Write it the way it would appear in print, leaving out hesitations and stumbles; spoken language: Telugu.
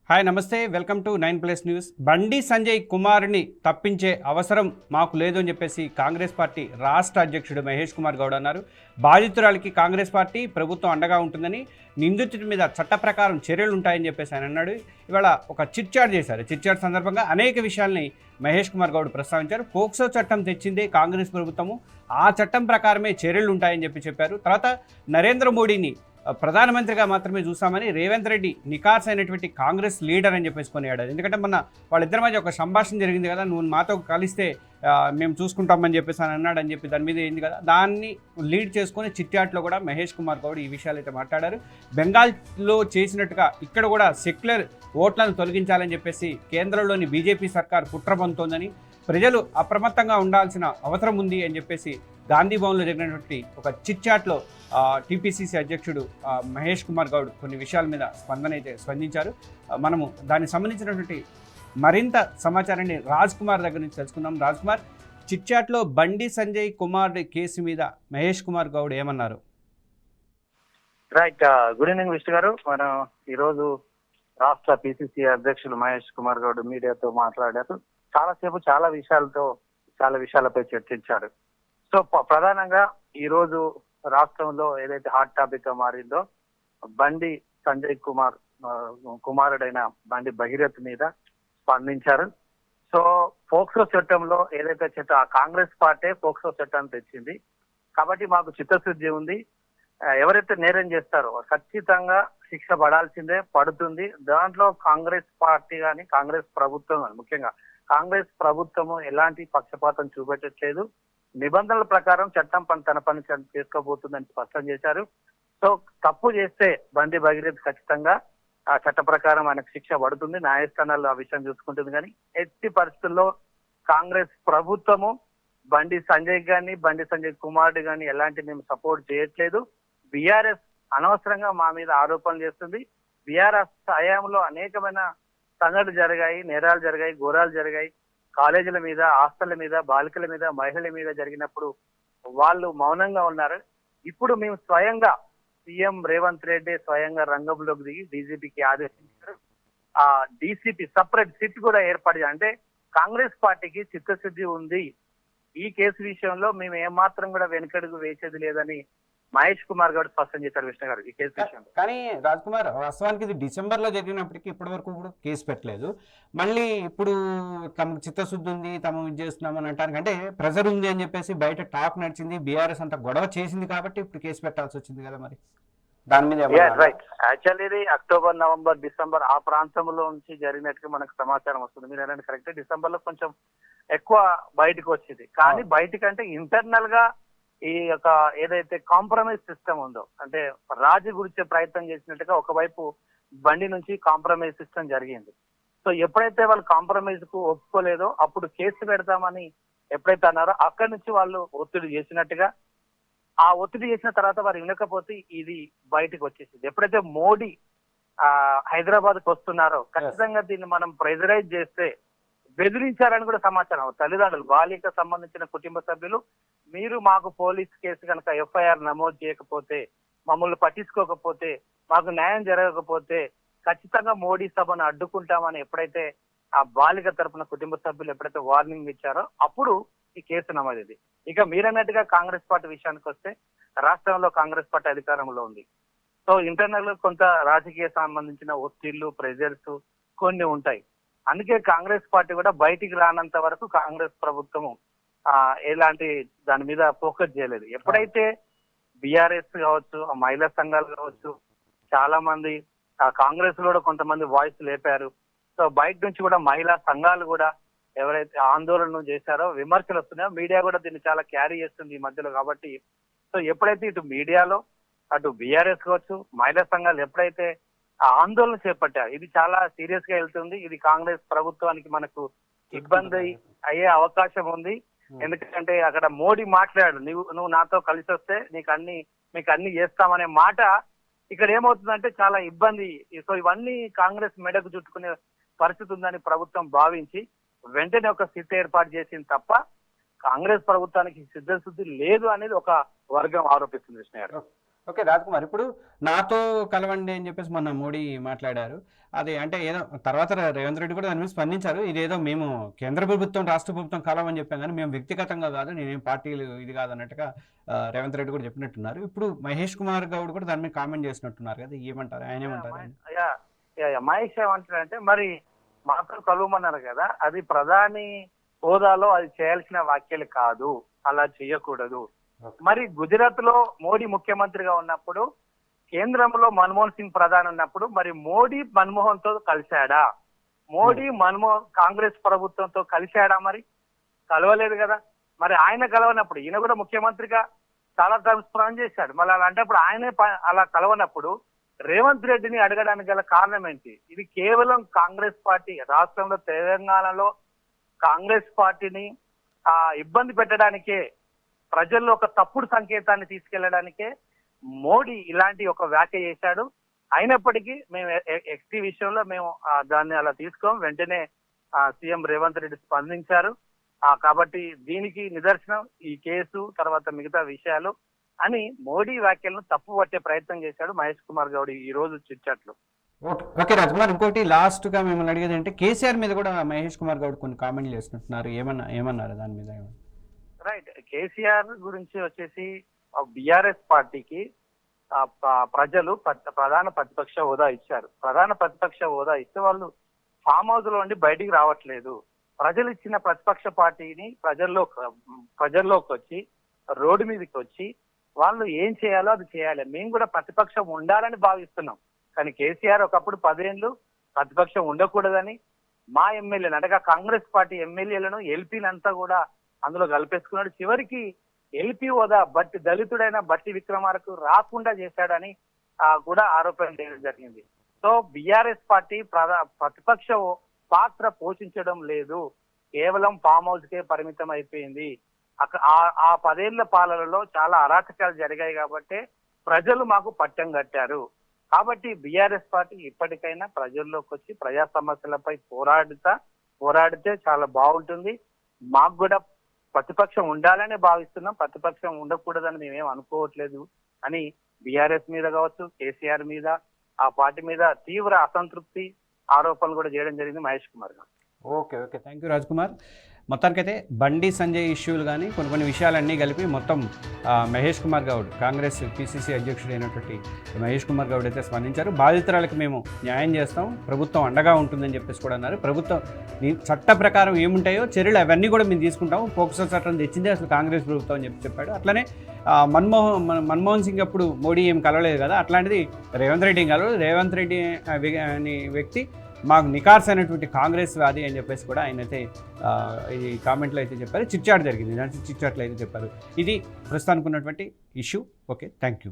హాయ్ నమస్తే, welcome to 9+ news. Bandi Sanjay కుమార్ని తప్పించే అవసరం మాకు లేదు అని చెప్పేసి కాంగ్రెస్ పార్టీ రాష్ట్ర అధ్యక్షుడు మహేష్ కుమార్ గౌడ్ అన్నారు. బాధితురాలికి కాంగ్రెస్ పార్టీ ప్రభుత్వం అండగా ఉంటుందని, నిందితుడి మీద చట్ట ప్రకారం చర్యలు ఉంటాయని చెప్పేసి ఆయన అన్నాడు. ఇవాళ ఒక చిట్చాట్ చేశారు. చిట్చాట్ సందర్భంగా అనేక విషయాల్ని మహేష్ కుమార్ గౌడ్ ప్రస్తావించారు. పోక్సో చట్టం తెచ్చిందే కాంగ్రెస్ ప్రభుత్వము, ఆ చట్టం ప్రకారమే చర్యలు ఉంటాయని చెప్పారు. తర్వాత నరేంద్ర మోడీని ప్రధానమంత్రిగా మాత్రమే చూసామని, రేవంత్ రెడ్డి నికార్స్ అయినటువంటి కాంగ్రెస్ లీడర్ అని చెప్పేసి కొనియాడారు. ఎందుకంటే మొన్న వాళ్ళిద్దరి మధ్య ఒక సంభాషణ జరిగింది కదా, నువ్వు మాతో కలిస్తే మేము చూసుకుంటామని చెప్పేసి అని అన్నాడు అని చెప్పి దాని మీద ఏంది కదా, దాన్ని లీడ్ చేసుకొని చిట్చాట్లో కూడా మహేష్ కుమార్ గౌడ్ ఈ విషయాలు అయితే మాట్లాడారు. బెంగాల్లో చేసినట్టుగా ఇక్కడ కూడా సెక్యులర్ ఓట్లను తొలగించాలని చెప్పేసి కేంద్రంలోని బీజేపీ సర్కార్ కుట్ర పొందుతోందని, ప్రజలు అప్రమత్తంగా ఉండాల్సిన అవసరం ఉంది అని చెప్పేసి గాంధీ భవన్లో జరిగినటువంటి ఒక చిట్చాట్లో టీపీసీసీ అధ్యక్షుడు మహేష్ కుమార్ గౌడ్ కొన్ని విషయాల మీద స్పందించారు. మనము దానికి సంబంధించినటువంటి మరింత సమాచారాన్ని రాజ్ కుమార్ దగ్గర నుంచి తెలుసుకుందాం. రాజ్ కుమార్, చిట్చాట్లో బండి సంజయ్ కుమార్ కేసు మీద మహేష్ కుమార్ గౌడ్ ఏమన్నారు? రైట్. గుడ్ ఈవినింగ్ విష్ణు గారు. మనం ఈరోజు రాష్ట్ర పిసిసి అధ్యక్షులు మహేష్ కుమార్ గౌడ్ మీడియాతో మాట్లాడారు. చాలాసేపు చాలా విషయాలపై చర్చించారు. సో ప్రధానంగా ఈ రోజు రాష్ట్రంలో ఏదైతే హాట్ టాపిక్ గా మారిందో, బండి సంజయ్ కుమార్ కుమారుడైన బండి భగీరథ్ మీద స్పందించారు. సో పోక్సో చట్టంలో ఏదైతే కాంగ్రెస్ పార్టీ పోక్సో చట్టాన్ని తెచ్చింది కాబట్టి మాకు చిత్తశుద్ధి ఉంది, ఎవరైతే నేరం చేస్తారో ఖచ్చితంగా శిక్ష పడాల్సిందే, పడుతుంది. దాంట్లో కాంగ్రెస్ పార్టీ కానీ కాంగ్రెస్ ప్రభుత్వం కానీ, ముఖ్యంగా కాంగ్రెస్ ప్రభుత్వము ఎలాంటి పక్షపాతం చూపెట్టట్లేదు, నిబంధనల ప్రకారం చట్టం తన పని చేసుకోబోతుందని స్పష్టం చేశారు. సో తప్పు చేస్తే బండి భగీరథ్ ఖచ్చితంగా ఆ చట్ట ప్రకారం ఆయనకు శిక్ష పడుతుంది, న్యాయస్థానాలు ఆ విషయం చూసుకుంటుంది. కానీ ఎట్టి పరిస్థితుల్లో కాంగ్రెస్ ప్రభుత్వము బండి సంజయ్ గాని బండి సంజయ్ కుమార్ గాని ఎలాంటి మేము సపోర్ట్ చేయట్లేదు. బీఆర్ఎస్ అనవసరంగా మా మీద ఆరోపణలు చేస్తుంది. బీఆర్ఎస్ హయాంలో అనేకమైన సంఘటనలు జరిగాయి, నేరాలు జరిగాయి, ఘోరాలు జరిగాయి. కాలేజీల మీద, హాస్టళ్ల మీద, బాలికల మీద, మహిళల మీద జరిగినప్పుడు వాళ్ళు మౌనంగా ఉన్నారు. ఇప్పుడు మేము స్వయంగా సీఎం రేవంత్ రెడ్డి స్వయంగా రంగంలోకి దిగి డీజీపీకి ఆదేశించారు. ఆ డీసీపీ సపరేట్ సిట్ కూడా ఏర్పడి, అంటే కాంగ్రెస్ పార్టీకి చిత్తశుద్ధి ఉంది, ఈ కేసు విషయంలో మేము ఏమాత్రం కూడా వెనుకడుగు వేసేది లేదని మహేష్ కుమార్ గౌడ్ స్పష్టం చేశారు విష్ణు గారు ఈ కేసు విషయంలో. కానీ రాజ్ కుమార్, వాస్తవానికి ఇది డిసెంబర్లో జరిగినప్పటికీ ఇప్పటి వరకు కూడా కేసు పెట్టలేదు. మళ్ళీ ఇప్పుడు తమకు చిత్తశుద్ధి ఉంది, తమ ఇది చేస్తున్నామని అంటారు. అంటే ప్రెజర్ ఉంది అని చెప్పేసి బయట టాక్ నడిచింది, బీఆర్ఎస్ అంతా గొడవ చేసింది కాబట్టి ఇప్పుడు కేసు పెట్టాల్సి వచ్చింది కదా, మరి దాని మీద? రైట్. యాక్చువల్లీ ఇది అక్టోబర్, నవంబర్, డిసెంబర్ ఆ ప్రాంతంలో నుంచి జరిగినట్టుగా మనకు సమాచారం వస్తుంది. మీరు అనేది కరెక్ట్. డిసెంబర్ లో కొంచెం ఎక్కువ బయటకు వచ్చింది. కానీ బయటకంటే ఇంటర్నల్ గా ఈ యొక్క ఏదైతే కాంప్రమైజ్ సిస్టమ్ ఉందో, అంటే రాజీ గురించే ప్రయత్నం చేసినట్టుగా ఒకవైపు బండి నుంచి కాంప్రమైజ్ సిస్టమ్ జరిగింది. సో ఎప్పుడైతే వాళ్ళు కాంప్రమైజ్ కు ఒప్పుకోలేదో అప్పుడు కేసు పెడతామని ఎప్పుడైతే అన్నారో అక్కడి నుంచి వాళ్ళు ఒత్తిడి చేసినట్టుగా, ఆ ఒత్తిడి చేసిన తర్వాత వారు వినకపోతే ఇది బయటకు వచ్చేసింది. ఎప్పుడైతే మోడీ హైదరాబాద్ కు వస్తున్నారో ఖచ్చితంగా దీన్ని మనం ప్రెజరైజ్ చేస్తే, బెదిరించారని కూడా సమాచారం. తల్లిదండ్రులు, బాలిక సంబంధించిన కుటుంబ సభ్యులు, మీరు మాకు పోలీస్ కేసు కనుక ఎఫ్ఐఆర్ నమోదు చేయకపోతే, మమ్మల్ని పట్టించుకోకపోతే, మాకు న్యాయం జరగకపోతే ఖచ్చితంగా మోడీ సభను అడ్డుకుంటామని ఎప్పుడైతే ఆ బాలిక తరపున కుటుంబ సభ్యులు ఎప్పుడైతే వార్నింగ్ ఇచ్చారో అప్పుడు ఈ కేసు నమోదైంది. ఇక మీరన్నట్టుగా కాంగ్రెస్ పార్టీ విషయానికి వస్తే, రాష్ట్రంలో కాంగ్రెస్ పార్టీ అధికారంలో ఉంది. సో ఇంటర్నల్ గా కొంత రాజకీయ సంబంధించిన ఒత్తిళ్లు, ప్రెజర్స్ కొన్ని ఉంటాయి. అందుకే కాంగ్రెస్ పార్టీ కూడా బయటికి రానంత వరకు కాంగ్రెస్ ప్రభుత్వము ఎలాంటి దాని మీద ఫోకస్ చేయలేదు. ఎప్పుడైతే బీఆర్ఎస్ కావచ్చు, మహిళా సంఘాలు కావచ్చు, చాలా మంది కాంగ్రెస్ లో కూడా కొంతమంది వాయిస్ లేపారు. సో బయట నుంచి కూడా మహిళా సంఘాలు కూడా ఎవరైతే ఆందోళన చేశారో, విమర్శలు వస్తున్నాయో, మీడియా కూడా దీన్ని చాలా క్యారీ చేస్తుంది ఈ మధ్యలో. కాబట్టి సో ఎప్పుడైతే ఇటు మీడియాలో అటు బీఆర్ఎస్ కావచ్చు, మహిళా సంఘాలు ఎప్పుడైతే ఆందోళన చేపట్టారు, ఇది చాలా సీరియస్ గా వెళ్తుంది. ఇది కాంగ్రెస్ ప్రభుత్వానికి మనకు ఇబ్బంది అయ్యే అవకాశం ఉంది. ఎందుకంటే అక్కడ మోడీ మాట్లాడు, నువ్వు నాతో కలిసి వస్తే మీకు అన్ని చేస్తామనే మాట ఇక్కడ ఏమవుతుందంటే చాలా ఇబ్బంది. సో ఇవన్నీ కాంగ్రెస్ మెడకు చుట్టుకునే పరిస్థితి ఉందని ప్రభుత్వం భావించి వెంటనే ఒక సిట్ ఏర్పాటు చేసింది తప్ప కాంగ్రెస్ ప్రభుత్వానికి సిద్ధశుద్ధి లేదు అనేది ఒక వర్గం ఆరోపిస్తుంది విష్ణు గారు. ఓకే రాజ్కుమార్, ఇప్పుడు నాతో కలవండి అని చెప్పేసి మొన్న మోడీ మాట్లాడారు. అది అంటే ఏదో తర్వాత రేవంత్ రెడ్డి కూడా దాని మీద స్పందించారు. ఇదేదో మేము కేంద్ర ప్రభుత్వం రాష్ట్ర ప్రభుత్వం కలవని చెప్పాం కానీ మేము వ్యక్తిగతంగా కాదు, నేనేం పార్టీలు ఇది కాదన్నట్టుగా రేవంత్ రెడ్డి కూడా చెప్పినట్టున్నారు. ఇప్పుడు మహేష్ కుమార్ గౌడ్ కూడా దాని మీద కామెంట్ చేసినట్టున్నారు కదా, ఏమంటారు, ఆయన ఏమంటారు? మహేష్ ఏమంటారంటే మరి మాతో కలవమన్నారు కదా, అది ప్రధాని హోదాలో అది చేయాల్సిన వ్యాఖ్యలు కాదు, అలా చేయకూడదు. మరి గుజరాత్ లో మోడీ ముఖ్యమంత్రిగా ఉన్నప్పుడు, కేంద్రంలో మన్మోహన్ సింగ్ ప్రధాని ఉన్నప్పుడు మరి మోడీ మన్మోహన్ తో కలిశాడా? మోడీ కాంగ్రెస్ ప్రభుత్వంతో కలిశాడా? మరి కలవలేదు కదా. మరి ఆయన కలవనప్పుడు ఈయన కూడా ముఖ్యమంత్రిగా చాలా టైమ్స్ ప్లాన్ చేశాడు. మళ్ళీ అలాంటప్పుడు ఆయనే అలా కలవనప్పుడు రేవంత్ రెడ్డిని అడగడానికి గల కారణం ఏంటి? ఇది కేవలం కాంగ్రెస్ పార్టీ రాష్ట్రంలో తెలంగాణలో కాంగ్రెస్ పార్టీని ఇబ్బంది పెట్టడానికే, ప్రజల్లో ఒక తప్పుడు సంకేతాన్ని తీసుకెళ్లడానికే మోడీ ఇలాంటి ఒక వ్యాఖ్య చేశాడు. అయినప్పటికీ మేము ఎక్స్టీ విషయంలో మేము దాన్ని అలా తీసుకోం. వెంటనే సీఎం రేవంత్ రెడ్డి స్పందించారు. కాబట్టి దీనికి నిదర్శనం ఈ కేసు, తర్వాత మిగతా విషయాలు అని మోడీ వ్యాఖ్యలను తప్పు పట్టే ప్రయత్నం చేశాడు మహేష్ కుమార్ గౌడ్ ఈ రోజు చిట్చాట్లు. ఓకే రాజ్కుమార్, ఇంకోటి లాస్ట్ గా మిమ్మల్ని అడిగేది అంటే కేసీఆర్ మీద కూడా మహేష్ కుమార్ గౌడ్ కొన్ని కామెంట్లు చేస్తున్నారు, ఏమన్నారు దాని మీద? రైట్, కేసీఆర్ గురించి వచ్చేసి బిఆర్ఎస్ పార్టీకి ప్రజలు ప్రధాన ప్రతిపక్ష హోదా ఇచ్చారు. ప్రధాన ప్రతిపక్ష హోదా ఇస్తే వాళ్ళు ఫామ్ హౌస్ లో ఉండి బయటికి రావట్లేదు. ప్రజలు ఇచ్చిన ప్రతిపక్ష పార్టీని ప్రజల్లోకి వచ్చి రోడ్డు మీదకి వచ్చి వాళ్ళు ఏం చేయాలో అది చేయాలి. మేము కూడా ప్రతిపక్షం ఉండాలని భావిస్తున్నాం. కానీ కేసీఆర్ ఒకప్పుడు 10 ఏళ్ళు ప్రతిపక్షం ఉండకూడదని మా ఎమ్మెల్యేలు అనగా కాంగ్రెస్ పార్టీ ఎమ్మెల్యేలను ఎల్పీలంతా కూడా అందులో కలిపేసుకున్నాడు. చివరికి ఎల్పీ హోదా దళితుడైన బట్టి విక్రమార్కు రాకుండా చేశాడని కూడా ఆరోపణ చేయడం జరిగింది. సో బిఆర్ఎస్ పార్టీ ప్రతిపక్ష పాత్ర పోషించడం లేదు, కేవలం ఫామ్ హౌస్ కే పరిమితం అయిపోయింది. ఆ 10 ఏళ్ల పాలనలో చాలా అరాచకాలు జరిగాయి కాబట్టి ప్రజలు మాకు పట్టం కట్టారు. కాబట్టి బిఆర్ఎస్ పార్టీ ఇప్పటికైనా ప్రజల్లోకి వచ్చి ప్రజా సమస్యలపై పోరాడితే చాలా బాగుంటుంది. మాకు కూడా ప్రతిపక్షం ఉండాలని భావిస్తున్నాం, ప్రతిపక్షం ఉండకూడదని మేమేం అనుకోవట్లేదు అని బిఆర్ఎస్ మీద కావచ్చు, కేసీఆర్ మీద, ఆ పార్టీ మీద తీవ్ర అసంతృప్తి ఆరోపణలు కూడా చేయడం జరిగింది మహేష్ కుమార్ గారు. Okay, thank you Rajkumar. మొత్తానికైతే బండి సంజయ్ ఇష్యూలు కానీ కొన్ని విషయాలన్నీ కలిపి మొత్తం మహేష్ కుమార్ గౌడ్, కాంగ్రెస్ పిసిసి అధ్యక్షుడైనటువంటి మహేష్ కుమార్ గౌడ్ అయితే స్పందించారు. బాధితురాలకు మేము న్యాయం చేస్తాం, ప్రభుత్వం అండగా ఉంటుందని చెప్పేసి కూడా అన్నారు. ప్రభుత్వం చట్ట ప్రకారం ఏముంటాయో చర్యలు అవన్నీ కూడా మేము తీసుకుంటాం, పోక్సో చట్టం తెచ్చిందే అసలు కాంగ్రెస్ ప్రభుత్వం అని చెప్పాడు. అట్లనే మన్మోహన్ సింగ్ అప్పుడు మోడీ ఏం కలవలేదు కదా, అట్లాంటిది రేవంత్ రెడ్డి కలవలేదు. రేవంత్ రెడ్డి అనే వ్యక్తి మాకు నికార్స్ అయినటువంటి కాంగ్రెస్ వాది అని చెప్పేసి కూడా ఆయన అయితే ఈ కామెంట్లో అయితే చెప్పారు. చిట్చాట్ జరిగింది, దాంట్లో చిట్చాట్లు అయితే చెప్పారు. ఇది ప్రస్తుతానికి ఉన్నటువంటి ఇష్యూ. Okay, thank you.